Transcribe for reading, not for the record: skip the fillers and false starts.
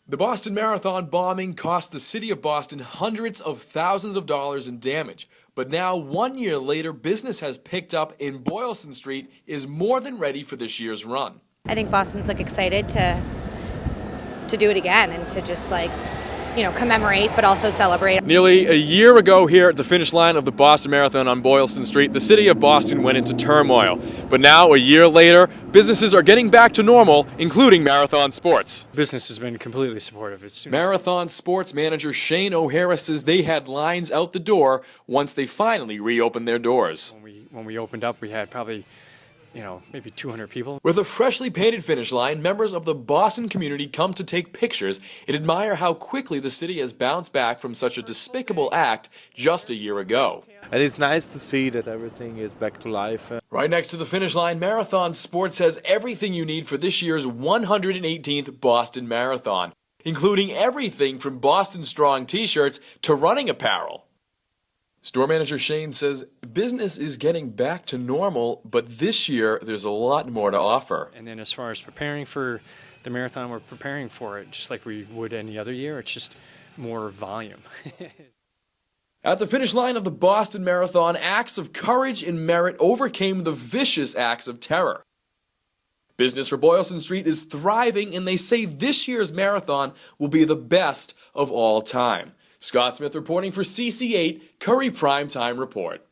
The Boston Marathon bombing cost the city of Boston hundreds of thousands of dollars in damage. But now, 1 year later, business has picked up and Boylston Street is more than ready for this year's run. I think Boston's excited to do it again and to just commemorate but also celebrate. Nearly a year ago here at the finish line of the Boston Marathon on Boylston Street, the city of Boston went into turmoil. But now, a year later, businesses are getting back to normal, including marathon sports. Business has been completely supportive. Marathon sports manager Shane O'Hara says they had lines out the door once they finally reopened their doors. When we opened up, we had probably maybe 200 people. With a freshly painted finish line, members of the Boston community come to take pictures and admire how quickly the city has bounced back from such a despicable act just a year ago. And it's nice to see that everything is back to life. Right next to the finish line, Marathon Sports has everything you need for this year's 118th Boston Marathon, including everything from Boston Strong t-shirts to running apparel. Store manager Shane says business is getting back to normal, but this year there's a lot more to offer. And then as far as preparing for the marathon, we're preparing for it just like we would any other year. It's just more volume. At the finish line of the Boston Marathon, acts of courage and merit overcame the vicious acts of terror. Business for Boylston Street is thriving, and they say this year's marathon will be the best of all time. Scott Smith reporting for CC8 Curry Primetime Report.